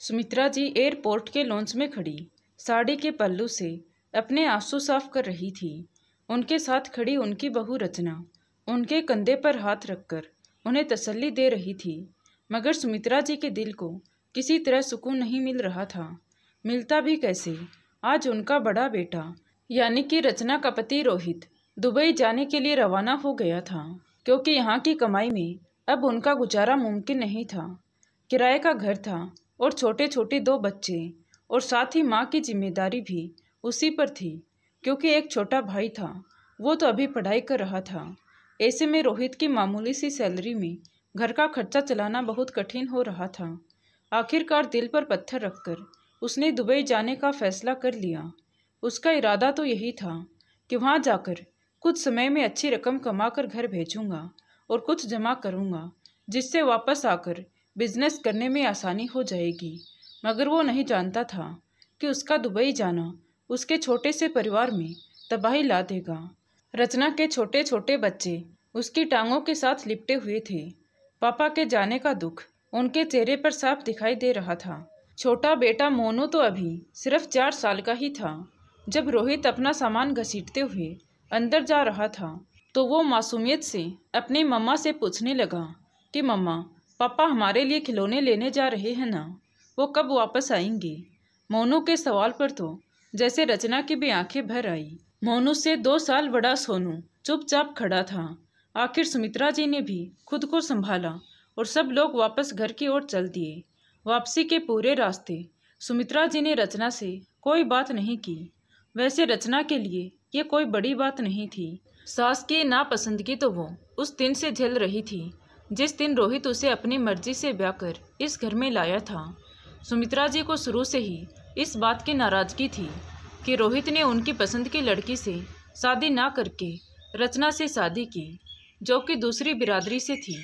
सुमित्रा जी airport के launch में खड़ी साड़ी के पल्लू से अपने आंसू साफ कर रही थी। उनके साथ खड़ी उनकी बहू रचना उनके कंधे पर हाथ रखकर उन्हें तसल्ली दे रही थी। मगर सुमित्रा जी के दिल को किसी तरह सुकून नहीं मिल रहा था। मिलता भी कैसे? आज उनका बड़ा बेटा यानी कि रचना का पति रोहित दुबई जाने के लिए रवाना हो गया था, क्योंकि यहाँ की कमाई में अब उनका गुजारा मुमकिन नहीं था। किराए का घर था और छोटे छोटे 2 बच्चे, और साथ ही माँ की जिम्मेदारी भी उसी पर थी, क्योंकि एक छोटा भाई था, वो तो अभी पढ़ाई कर रहा था। ऐसे में रोहित की मामूली सी सैलरी में घर का खर्चा चलाना बहुत कठिन हो रहा था। आखिरकार दिल पर पत्थर रखकर उसने दुबई जाने का फैसला कर लिया। उसका इरादा तो यही था कि वहाँ जाकर कुछ समय में अच्छी रकम कमाकर घर भेजूंगा और कुछ जमा करूंगा, जिससे वापस आकर बिजनेस करने में आसानी हो जाएगी। मगर वो नहीं जानता था कि उसका दुबई जाना उसके छोटे से परिवार में तबाही ला देगा। रचना के छोटे छोटे बच्चे उसकी टांगों के साथ लिपटे हुए थे। पापा के जाने का दुख उनके चेहरे पर साफ दिखाई दे रहा था। छोटा बेटा मोनू तो अभी सिर्फ 4 साल का ही था। जब रोहित अपना सामान घसीटते हुए अंदर जा रहा था तो वो मासूमियत से अपनी मम्मा से पूछने लगा कि मम्मा, पापा हमारे लिए खिलौने लेने जा रहे हैं ना, वो कब वापस आएंगे? मोनू के सवाल पर तो जैसे रचना की भी आंखें भर आई। मोनू से 2 साल बड़ा सोनू चुपचाप खड़ा था। आखिर सुमित्रा जी ने भी खुद को संभाला और सब लोग वापस घर की ओर चल दिए। वापसी के पूरे रास्ते सुमित्रा जी ने रचना से कोई बात नहीं की। वैसे रचना के लिए ये कोई बड़ी बात नहीं थी। सास की नापसंदगी तो वो उस दिन से झेल रही थी जिस दिन रोहित उसे अपनी मर्जी से ब्याह कर इस घर में लाया था। सुमित्रा जी को शुरू से ही इस बात की नाराजगी थी कि रोहित ने उनकी पसंद की लड़की से शादी ना करके रचना से शादी की, जो कि दूसरी बिरादरी से थी।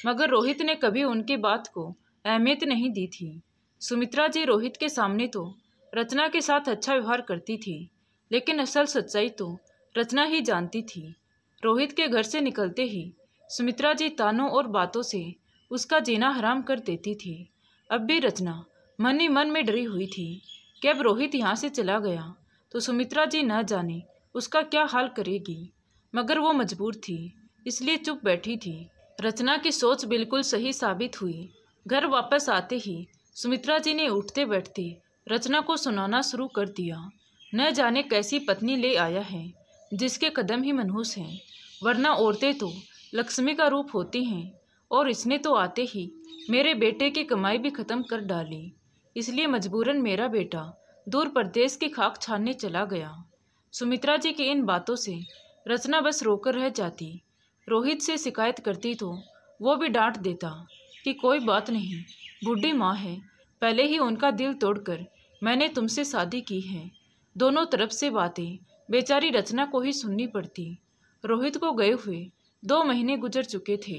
मगर रोहित ने कभी उनकी बात को अहमियत नहीं दी थी। सुमित्रा जी रोहित के सामने तो रचना के साथ अच्छा व्यवहार करती थी, लेकिन असल सच्चाई तो रचना ही जानती थी। रोहित के घर से निकलते ही सुमित्रा जी तानों और बातों से उसका जीना हराम कर देती थी। अब भी रचना मन ही मन में डरी हुई थी कि अब रोहित यहाँ से चला गया तो सुमित्रा जी न जाने उसका क्या हाल करेगी। मगर वो मजबूर थी, इसलिए चुप बैठी थी। रचना की सोच बिल्कुल सही साबित हुई। घर वापस आते ही सुमित्रा जी ने उठते बैठते रचना को सुनाना शुरू कर दिया। न जाने कैसी पत्नी ले आया है जिसके कदम ही मनहूस हैं, वरना औरतें तो लक्ष्मी का रूप होती हैं, और इसने तो आते ही मेरे बेटे की कमाई भी खत्म कर डाली। इसलिए मजबूरन मेरा बेटा दूर प्रदेश की खाक छानने चला गया। सुमित्रा जी की इन बातों से रचना बस रोकर रह जाती। रोहित से शिकायत करती तो वो भी डांट देता कि कोई बात नहीं, बूढ़ी माँ है, पहले ही उनका दिल तोड़कर मैंने तुमसे शादी की है। दोनों तरफ से बातें बेचारी रचना को ही सुननी पड़ती। रोहित को गए हुए 2 महीने गुजर चुके थे।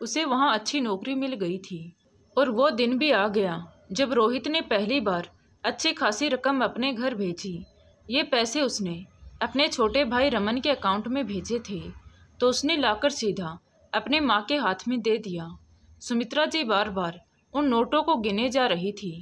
उसे वहाँ अच्छी नौकरी मिल गई थी, और वो दिन भी आ गया जब रोहित ने पहली बार अच्छी खासी रकम अपने घर भेजी। ये पैसे उसने अपने छोटे भाई रमन के अकाउंट में भेजे थे, तो उसने लाकर सीधा अपने माँ के हाथ में दे दिया। सुमित्रा जी बार बार उन नोटों को गिने जा रही थी।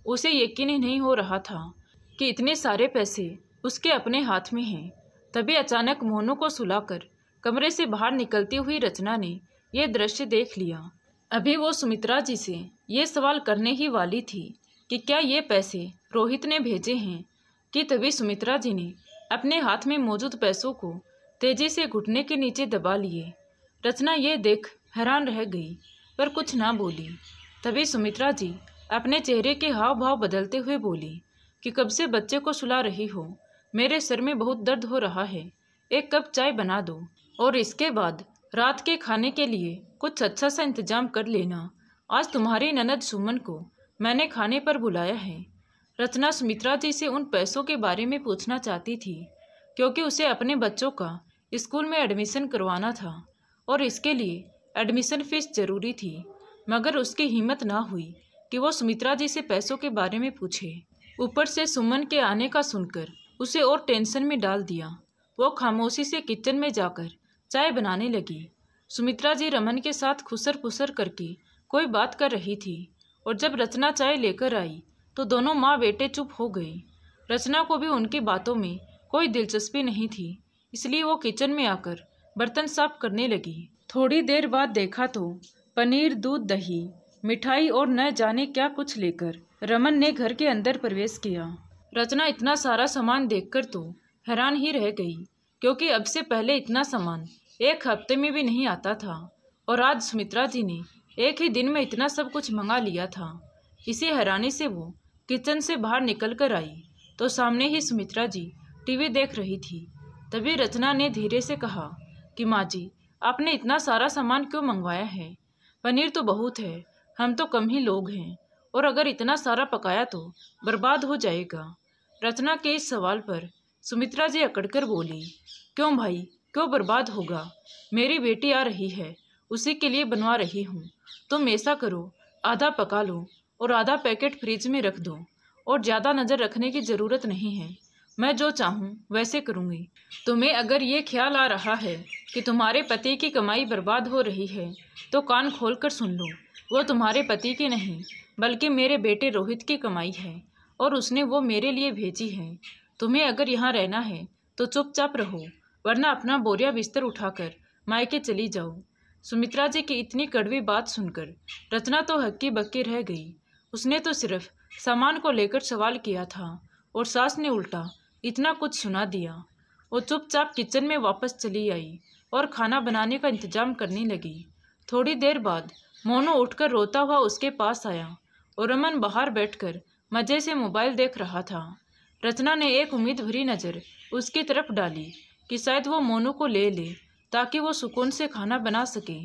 उसे यकीन ही नहीं हो रहा था कि इतने सारे पैसे उसके अपने हाथ में हैं। तभी अचानक मोनू को सुलाकर कमरे से बाहर निकलती हुई रचना ने यह दृश्य देख लिया। अभी वो सुमित्रा जी से ये सवाल करने ही वाली थी कि क्या ये पैसे रोहित ने भेजे हैं, कि तभी सुमित्रा जी ने अपने हाथ में मौजूद पैसों को तेजी से घुटने के नीचे दबा लिए। रचना ये देख हैरान रह गई, पर कुछ ना बोली। तभी सुमित्रा जी अपने चेहरे के हाव भाव बदलते हुए बोली कि कब से बच्चे को सुला रही हो, मेरे सिर में बहुत दर्द हो रहा है, 1 कप चाय बना दो, और इसके बाद रात के खाने के लिए कुछ अच्छा सा इंतजाम कर लेना। आज तुम्हारी ननद सुमन को मैंने खाने पर बुलाया है। रचना सुमित्रा जी से उन पैसों के बारे में पूछना चाहती थी, क्योंकि उसे अपने बच्चों का स्कूल में एडमिशन करवाना था और इसके लिए एडमिशन फीस जरूरी थी। मगर उसकी हिम्मत ना हुई कि वो सुमित्रा जी से पैसों के बारे में पूछे। ऊपर से सुमन के आने का सुनकर उसे और टेंशन में डाल दिया। वो खामोशी से किचन में जाकर चाय बनाने लगी। सुमित्रा जी रमन के साथ खुसर पुसर करके कोई बात कर रही थी, और जब रचना चाय लेकर आई तो दोनों माँ बेटे चुप हो गए। रचना को भी उनकी बातों में कोई दिलचस्पी नहीं थी, इसलिए वो किचन में आकर बर्तन साफ करने लगी। थोड़ी देर बाद देखा तो पनीर, दूध, दही, मिठाई और न जाने क्या कुछ लेकर रमन ने घर के अंदर प्रवेश किया। रचना इतना सारा सामान देखकर तो हैरान ही रह गई, क्योंकि अब से पहले इतना सामान एक हफ्ते में भी नहीं आता था, और आज सुमित्रा जी ने एक ही दिन में इतना सब कुछ मंगा लिया था। इसी हैरानी से वो किचन से बाहर निकल कर आई तो सामने ही सुमित्रा जी टीवी देख रही थी। तभी रचना ने धीरे से कहा कि माँ जी, आपने इतना सारा सामान क्यों मंगवाया है? पनीर तो बहुत है, हम तो कम ही लोग हैं, और अगर इतना सारा पकाया तो बर्बाद हो जाएगा। रचना के इस सवाल पर सुमित्रा जी अकड़कर बोली, क्यों भाई, क्यों बर्बाद होगा? मेरी बेटी आ रही है, उसी के लिए बनवा रही हूँ। तुम ऐसा करो, आधा पका लो और आधा पैकेट फ्रिज में रख दो, और ज़्यादा नज़र रखने की ज़रूरत नहीं है। मैं जो चाहूँ वैसे करूँगी। तुम्हें अगर ये ख्याल आ रहा है कि तुम्हारे पति की कमाई बर्बाद हो रही है तो कान खोलकर सुन लो। वो तुम्हारे पति की नहीं, बल्कि मेरे बेटे रोहित की कमाई है, और उसने वो मेरे लिए भेजी है। तुम्हें अगर यहाँ रहना है तो चुपचाप रहो, वरना अपना बोरिया बिस्तर उठाकर मायके चली जाओ। सुमित्रा जी की इतनी कड़वी बात सुनकर रचना तो हक्की बक्की रह गई। उसने तो सिर्फ सामान को लेकर सवाल किया था, और सास ने उल्टा इतना कुछ सुना दिया। वो चुपचाप किचन में वापस चली आई और खाना बनाने का इंतजाम करने लगी। थोड़ी देर बाद मोनू उठकर रोता हुआ उसके पास आया, और रमन बाहर बैठकर मज़े से मोबाइल देख रहा था। रचना ने एक उम्मीद भरी नज़र उसकी तरफ डाली कि शायद वो मोनू को ले ले ताकि वो सुकून से खाना बना सके,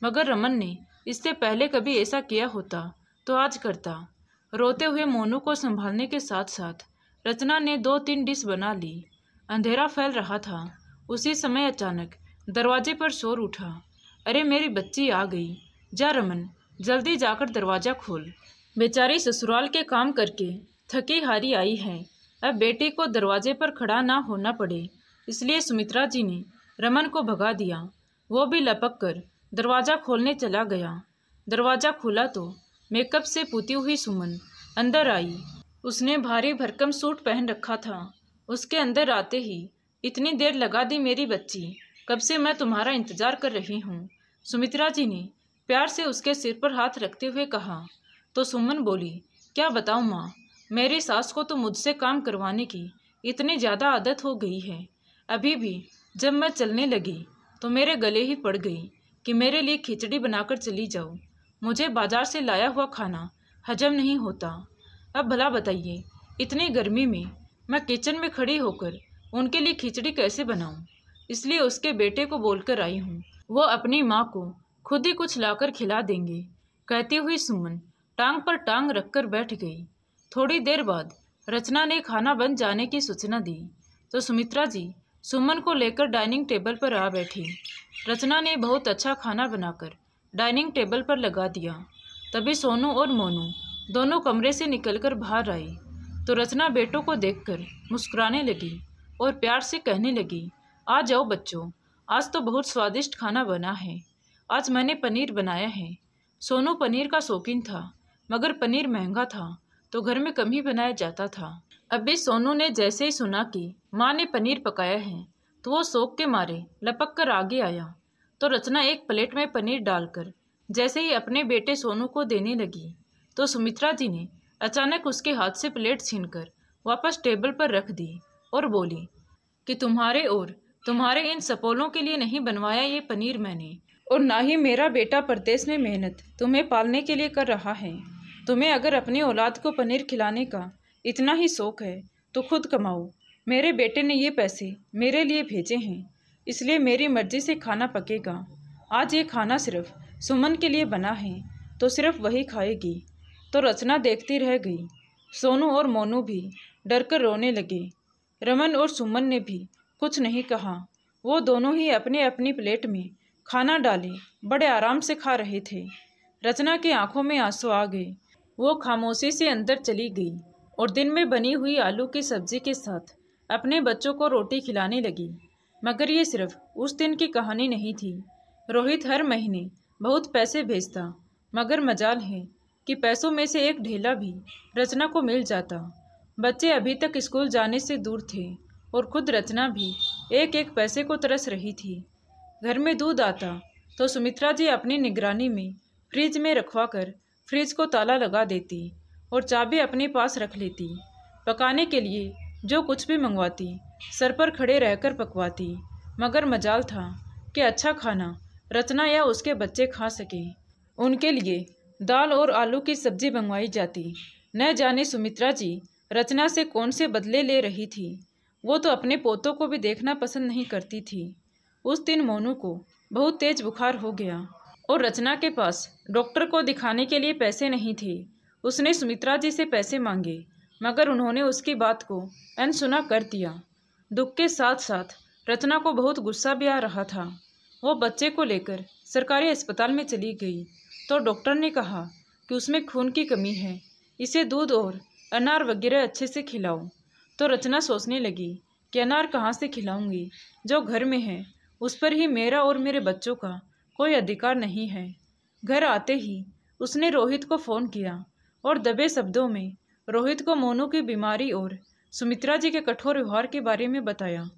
मगर रमन ने इससे पहले कभी ऐसा किया होता तो आज करता। रोते हुए मोनू को संभालने के साथ साथ रचना ने 2-3 डिश बना ली। अंधेरा फैल रहा था। उसी समय अचानक दरवाजे पर शोर उठा। अरे मेरी बच्ची आ गई, जा रमन, जल्दी जाकर दरवाज़ा खोल। बेचारी ससुराल के काम करके थकी हारी आई है, अब बेटी को दरवाजे पर खड़ा ना होना पड़े, इसलिए सुमित्रा जी ने रमन को भगा दिया। वो भी लपक कर दरवाज़ा खोलने चला गया। दरवाज़ा खुला तो मेकअप से पुती हुई सुमन अंदर आई। उसने भारी भरकम सूट पहन रखा था। उसके अंदर आते ही, इतनी देर लगा दी मेरी बच्ची, कब से मैं तुम्हारा इंतजार कर रही हूँ, सुमित्रा जी ने प्यार से उसके सिर पर हाथ रखते हुए कहा। तो सुमन बोली, क्या बताऊँ माँ, मेरी सास को तो मुझसे काम करवाने की इतनी ज़्यादा आदत हो गई है। अभी भी जब मैं चलने लगी तो मेरे गले ही पड़ गई कि मेरे लिए खिचड़ी बनाकर चली जाओ। मुझे बाजार से लाया हुआ खाना हजम नहीं होता। अब भला बताइए, इतनी गर्मी में मैं किचन में खड़ी होकर उनके लिए खिचड़ी कैसे बनाऊं? इसलिए उसके बेटे को बोलकर आई हूँ, वो अपनी माँ को खुद ही कुछ लाकर खिला देंगे। कहती हुई सुमन टांग पर टांग रखकर बैठ गई। थोड़ी देर बाद रचना ने खाना बन जाने की सूचना दी तो सुमित्रा जी सुमन को लेकर डाइनिंग टेबल पर आ बैठी। रचना ने बहुत अच्छा खाना बनाकर डाइनिंग टेबल पर लगा दिया। तभी सोनू और मोनू दोनों कमरे से निकलकर बाहर आई तो रचना बेटों को देखकर मुस्कुराने लगी और प्यार से कहने लगी, आ जाओ बच्चों, आज तो बहुत स्वादिष्ट खाना बना है। आज मैंने पनीर बनाया है। सोनू पनीर का शौकीन था, मगर पनीर महंगा था तो घर में कम ही बनाया जाता था। अभी सोनू ने जैसे ही सुना कि माँ ने पनीर पकाया है तो वो शौक के मारे लपक कर आगे आया। तो रचना एक प्लेट में पनीर डालकर जैसे ही अपने बेटे सोनू को देने लगी तो सुमित्रा जी ने अचानक उसके हाथ से प्लेट छीनकर वापस टेबल पर रख दी और बोली कि तुम्हारे और तुम्हारे इन सपोलों के लिए नहीं बनवाया ये पनीर मैंने, और ना ही मेरा बेटा परदेश में मेहनत तुम्हें पालने के लिए कर रहा है। तुम्हें अगर अपनी औलाद को पनीर खिलाने का इतना ही शौक है तो खुद कमाओ। मेरे बेटे ने ये पैसे मेरे लिए भेजे हैं, इसलिए मेरी मर्जी से खाना पकेगा। आज ये खाना सिर्फ सुमन के लिए बना है तो सिर्फ वही खाएगी। तो रचना देखती रह गई। सोनू और मोनू भी डरकर रोने लगे। रमन और सुमन ने भी कुछ नहीं कहा। वो दोनों ही अपने अपनी प्लेट में खाना डाले बड़े आराम से खा रहे थे। रचना की आंखों में आंसू आ गए। वो खामोशी से अंदर चली गई और दिन में बनी हुई आलू की सब्जी के साथ अपने बच्चों को रोटी खिलाने लगी। मगर ये सिर्फ उस दिन की कहानी नहीं थी। रोहित हर महीने बहुत पैसे भेजता, मगर मजाल है कि पैसों में से एक ढेला भी रचना को मिल जाता। बच्चे अभी तक स्कूल जाने से दूर थे और खुद रचना भी एक एक पैसे को तरस रही थी। घर में दूध आता तो सुमित्रा जी अपनी निगरानी में फ्रिज में रखवा कर फ्रिज को ताला लगा देती और चाबी अपने पास रख लेती। पकाने के लिए जो कुछ भी मंगवाती सर पर खड़े रहकर पकवाती, मगर मजाल था कि अच्छा खाना रचना या उसके बच्चे खा सकें। उनके लिए दाल और आलू की सब्जी मंगवाई जाती। न जाने सुमित्रा जी रचना से कौन से बदले ले रही थी। वो तो अपने पोतों को भी देखना पसंद नहीं करती थी। उस दिन मोनू को बहुत तेज बुखार हो गया और रचना के पास डॉक्टर को दिखाने के लिए पैसे नहीं थे। उसने सुमित्रा जी से पैसे मांगे, मगर उन्होंने उसकी बात को अनसुना कर दिया। दुख के साथ साथ रचना को बहुत गुस्सा भी आ रहा था। वो बच्चे को लेकर सरकारी अस्पताल में चली गई तो डॉक्टर ने कहा कि उसमें खून की कमी है, इसे दूध और अनार वगैरह अच्छे से खिलाओ। तो रचना सोचने लगी कि अनार कहाँ से खिलाऊंगी, जो घर में है उस पर ही मेरा और मेरे बच्चों का कोई अधिकार नहीं है। घर आते ही उसने रोहित को फ़ोन किया और दबे शब्दों में रोहित को मोनू की बीमारी और सुमित्रा जी के कठोर व्यवहार के बारे में बताया।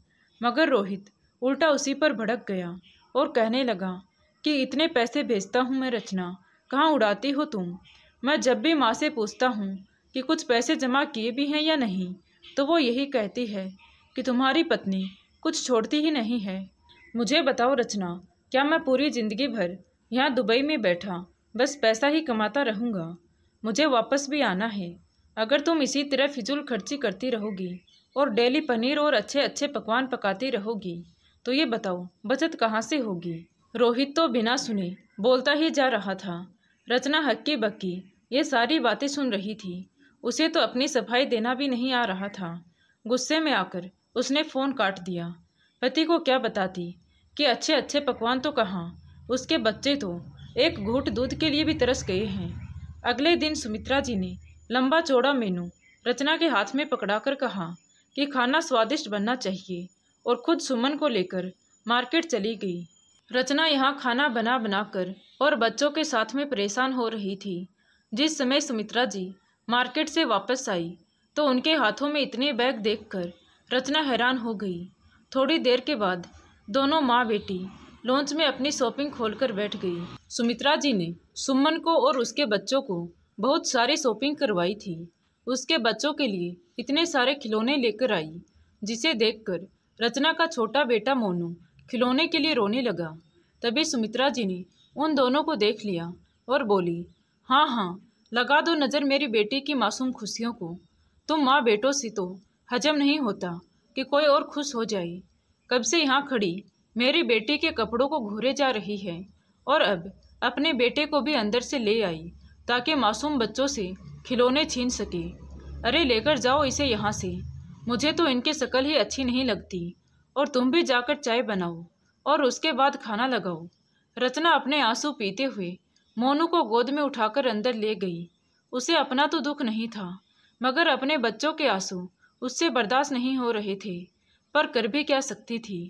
मगर रोहित उल्टा उसी पर भड़क गया और कहने लगा कि इतने पैसे भेजता हूँ मैं रचना, कहाँ उड़ाती हो तुम। मैं जब भी माँ से पूछता हूँ कि कुछ पैसे जमा किए भी हैं या नहीं, तो वो यही कहती है कि तुम्हारी पत्नी कुछ छोड़ती ही नहीं है। मुझे बताओ रचना, क्या मैं पूरी ज़िंदगी भर यहाँ दुबई में बैठा बस पैसा ही कमाता रहूँगा? मुझे वापस भी आना है। अगर तुम इसी तरह फिजूल खर्ची करती रहोगी और डेली पनीर और अच्छे अच्छे पकवान पकाती रहोगी तो ये बताओ बचत कहाँ से होगी। रोहित तो बिना सुने बोलता ही जा रहा था। रचना हक्की बक्की ये सारी बातें सुन रही थी। उसे तो अपनी सफाई देना भी नहीं आ रहा था। गुस्से में आकर उसने फ़ोन काट दिया। पति को क्या बताती कि अच्छे अच्छे पकवान तो कहाँ, उसके बच्चे तो एक घूंट दूध के लिए भी तरस गए हैं। अगले दिन सुमित्रा जी ने लंबा चौड़ा मेनू रचना के हाथ में पकड़ाकर कहा कि खाना स्वादिष्ट बनना चाहिए और खुद सुमन को लेकर मार्केट चली गई। रचना यहाँ खाना बना बनाकर और बच्चों के साथ में परेशान हो रही थी। जिस समय सुमित्रा जी मार्केट से वापस आई तो उनके हाथों में इतने बैग देखकर रचना हैरान हो गई। थोड़ी देर के बाद दोनों माँ बेटी लॉन्च में अपनी शॉपिंग खोलकर बैठ गई। सुमित्रा जी ने सुमन को और उसके बच्चों को बहुत सारी शॉपिंग करवाई थी। उसके बच्चों के लिए इतने सारे खिलौने लेकर आई जिसे देखकर रचना का छोटा बेटा मोनू खिलौने के लिए रोने लगा। तभी सुमित्रा जी ने उन दोनों को देख लिया और बोली, हाँ हाँ, लगा दो नज़र मेरी बेटी की मासूम खुशियों को। तुम माँ बेटों से तो हजम नहीं होता कि कोई और खुश हो जाए। कब से यहाँ खड़ी मेरी बेटी के कपड़ों को घूरे जा रही है और अब अपने बेटे को भी अंदर से ले आई ताकि मासूम बच्चों से खिलौने छीन सके। अरे लेकर जाओ इसे यहाँ से, मुझे तो इनकी शक्ल ही अच्छी नहीं लगती। और तुम भी जाकर चाय बनाओ और उसके बाद खाना लगाओ। रचना अपने आंसू पीते हुए मोनू को गोद में उठाकर अंदर ले गई। उसे अपना तो दुख नहीं था, मगर अपने बच्चों के आंसू उससे बर्दाश्त नहीं हो रहे थे। पर कर भी क्या सकती थी।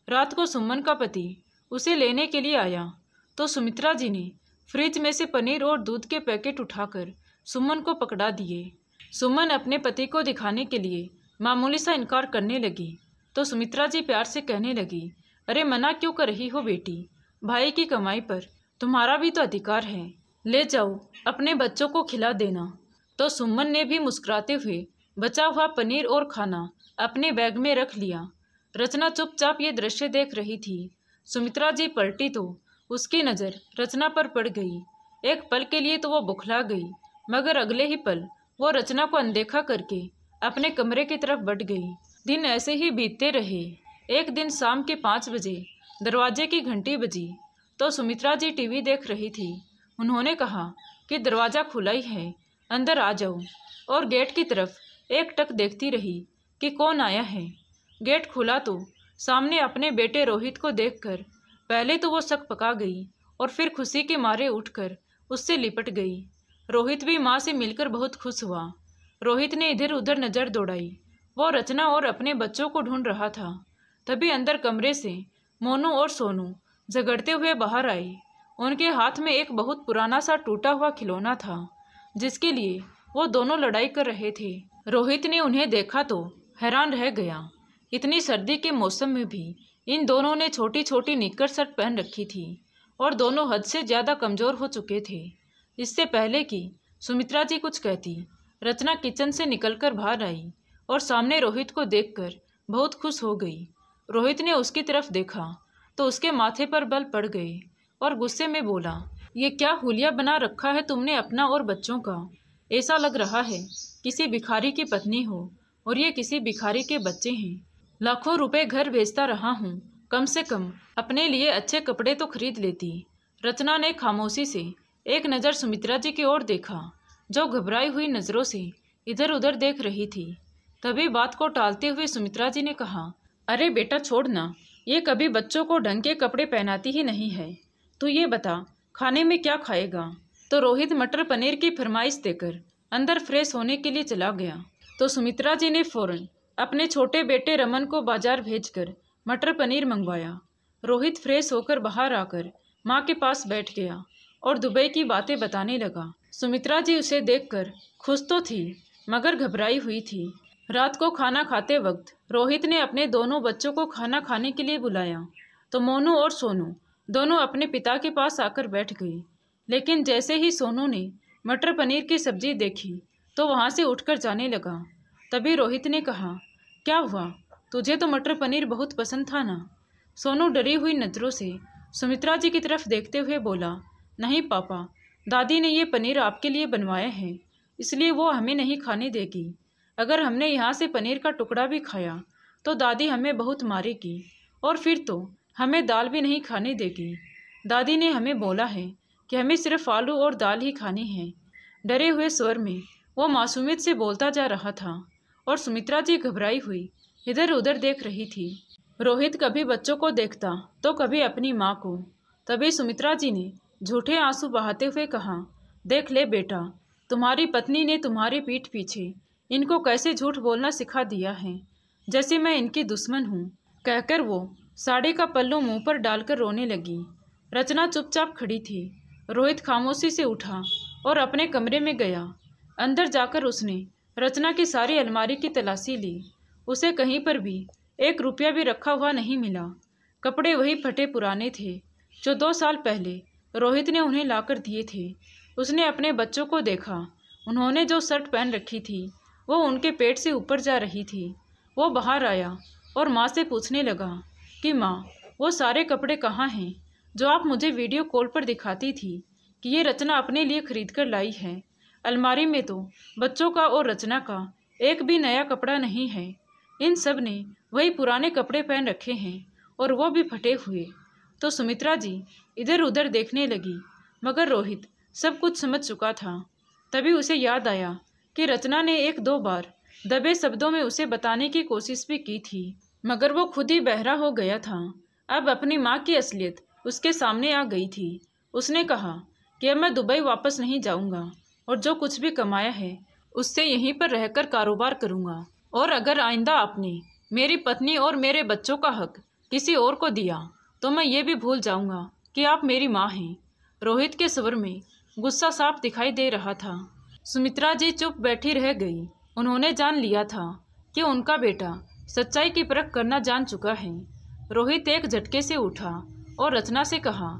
रात को सुमन का पति उसे लेने के लिए आया तो सुमित्रा जी ने फ्रिज में से पनीर और दूध के पैकेट उठाकर सुमन को पकड़ा दिए। सुमन अपने पति को दिखाने के लिए मामूली सा इनकार करने लगी तो सुमित्रा जी प्यार से कहने लगी, अरे मना क्यों कर रही हो बेटी, भाई की कमाई पर तुम्हारा भी तो अधिकार है, ले जाओ अपने बच्चों को खिला देना। तो सुमन ने भी मुस्कुराते हुए बचा हुआ पनीर और खाना अपने बैग में रख लिया। रचना चुपचाप ये दृश्य देख रही थी। सुमित्रा जी पलटी तो उसकी नज़र रचना पर पड़ गई। एक पल के लिए तो वो बुखला गई, मगर अगले ही पल वो रचना को अनदेखा करके अपने कमरे की तरफ बढ़ गई। दिन ऐसे ही बीतते रहे। एक दिन शाम के 5 बजे दरवाजे की घंटी बजी तो सुमित्रा जी टीवी देख रही थी। उन्होंने कहा कि दरवाज़ा खुला ही है, अंदर आ जाओ, और गेट की तरफ एक टक देखती रही कि कौन आया है। गेट खुला तो सामने अपने बेटे रोहित को देखकर पहले तो वो शक पका गई और फिर खुशी के मारे उठकर उससे लिपट गई। रोहित भी माँ से मिलकर बहुत खुश हुआ। रोहित ने इधर उधर नज़र दौड़ाई। वो रचना और अपने बच्चों को ढूंढ रहा था। तभी अंदर कमरे से मोनू और सोनू झगड़ते हुए बाहर आए। उनके हाथ में एक बहुत पुराना सा टूटा हुआ खिलौना था जिसके लिए वो दोनों लड़ाई कर रहे थे। रोहित ने उन्हें देखा तो हैरान रह गया। इतनी सर्दी के मौसम में भी इन दोनों ने छोटी छोटी निक्कर शर्ट पहन रखी थी और दोनों हद से ज़्यादा कमज़ोर हो चुके थे। इससे पहले कि सुमित्रा जी कुछ कहती, रचना किचन से निकलकर बाहर आई और सामने रोहित को देखकर बहुत खुश हो गई। रोहित ने उसकी तरफ देखा तो उसके माथे पर बल पड़ गए और गुस्से में बोला, ये क्या हुलिया बना रखा है तुमने अपना और बच्चों का। ऐसा लग रहा है किसी भिखारी की पत्नी हो और ये किसी भिखारी के बच्चे हैं। लाखों रुपए घर भेजता रहा हूँ, कम से कम अपने लिए अच्छे कपड़े तो खरीद लेती। रचना ने खामोशी से एक नज़र सुमित्रा जी की ओर देखा, जो घबराई हुई नज़रों से इधर उधर देख रही थी। तभी बात को टालते हुए सुमित्रा जी ने कहा, अरे बेटा छोड़ ना, ये कभी बच्चों को ढंग के कपड़े पहनाती ही नहीं है। तू ये बता खाने में क्या खाएगा। तो रोहित मटर पनीर की फरमाइश देकर अंदर फ्रेश होने के लिए चला गया। तो सुमित्रा जी ने फौरन अपने छोटे बेटे रमन को बाजार भेजकर मटर पनीर मंगवाया। रोहित फ्रेश होकर बाहर आकर माँ के पास बैठ गया और दुबई की बातें बताने लगा। सुमित्रा जी उसे देखकर खुश तो थी मगर घबराई हुई थी। रात को खाना खाते वक्त रोहित ने अपने दोनों बच्चों को खाना खाने के लिए बुलाया तो मोनू और सोनू दोनों अपने पिता के पास आकर बैठ गए। लेकिन जैसे ही सोनू ने मटर पनीर की सब्जी देखी तो वहाँ से उठकर जाने लगा। तभी रोहित ने कहा, क्या हुआ, तुझे तो मटर पनीर बहुत पसंद था ना। सोनू डरी हुई नज़रों से सुमित्रा जी की तरफ देखते हुए बोला, नहीं पापा, दादी ने ये पनीर आपके लिए बनवाया है, इसलिए वो हमें नहीं खाने देगी। अगर हमने यहाँ से पनीर का टुकड़ा भी खाया तो दादी हमें बहुत मारेगी और फिर तो हमें दाल भी नहीं खाने देगी। दादी ने हमें बोला है कि हमें सिर्फ आलू और दाल ही खानी है। डरे हुए स्वर में वो मासूमियत से बोलता जा रहा था और सुमित्रा जी घबराई हुई इधर उधर देख रही थी। रोहित कभी बच्चों को देखता तो कभी अपनी माँ को। तभी सुमित्रा जी ने झूठे आंसू बहाते हुए कहा, देख ले बेटा, तुम्हारी पत्नी ने तुम्हारी पीठ पीछे इनको कैसे झूठ बोलना सिखा दिया है, जैसे मैं इनकी दुश्मन हूँ। कहकर वो साड़ी का पल्लू मुंह पर डालकर रोने लगी। रचना चुपचाप खड़ी थी। रोहित खामोशी से उठा और अपने कमरे में गया। अंदर जाकर उसने रचना की सारी अलमारी की तलाशी ली। उसे कहीं पर भी 1 रुपया भी रखा हुआ नहीं मिला। कपड़े वही फटे पुराने थे जो 2 साल पहले रोहित ने उन्हें लाकर दिए थे। उसने अपने बच्चों को देखा। उन्होंने जो शर्ट पहन रखी थी वो उनके पेट से ऊपर जा रही थी। वो बाहर आया और माँ से पूछने लगा कि माँ, वो सारे कपड़े कहाँ हैं जो आप मुझे वीडियो कॉल पर दिखाती थी कि ये रचना अपने लिए खरीद कर लाई है। अलमारी में तो बच्चों का और रचना का एक भी नया कपड़ा नहीं है। इन सब ने वही पुराने कपड़े पहन रखे हैं और वो भी फटे हुए। तो सुमित्रा जी इधर उधर देखने लगी मगर रोहित सब कुछ समझ चुका था। तभी उसे याद आया कि रचना ने 1-2 बार दबे शब्दों में उसे बताने की कोशिश भी की थी मगर वो खुद ही बहरा हो गया था। अब अपनी माँ की असलियत उसके सामने आ गई थी। उसने कहा कि अब मैं दुबई वापस नहीं जाऊंगा और जो कुछ भी कमाया है उससे यहीं पर रहकर कारोबार करूंगा। और अगर आइंदा आपने मेरी पत्नी और मेरे बच्चों का हक किसी और को दिया तो मैं ये भी भूल जाऊंगा कि आप मेरी माँ हैं। रोहित के स्वर में गुस्सा साफ दिखाई दे रहा था। सुमित्रा जी चुप बैठी रह गई। उन्होंने जान लिया था कि उनका बेटा सच्चाई की परख करना जान चुका है। रोहित एक झटके से उठा और रचना से कहा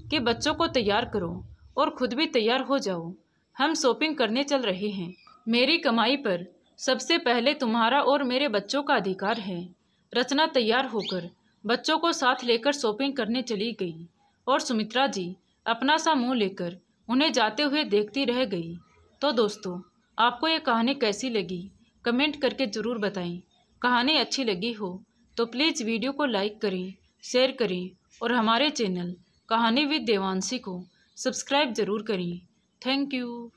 कि बच्चों को तैयार करो और खुद भी तैयार हो जाओ, हम शॉपिंग करने चल रहे हैं। मेरी कमाई पर सबसे पहले तुम्हारा और मेरे बच्चों का अधिकार है। रचना तैयार होकर बच्चों को साथ लेकर शॉपिंग करने चली गई और सुमित्रा जी अपना सा मुंह लेकर उन्हें जाते हुए देखती रह गई। तो दोस्तों, आपको ये कहानी कैसी लगी कमेंट करके ज़रूर बताएं। कहानी अच्छी लगी हो तो प्लीज़ वीडियो को लाइक करें, शेयर करें और हमारे चैनल कहानी विद देवांशी को सब्सक्राइब ज़रूर करें। Thank you.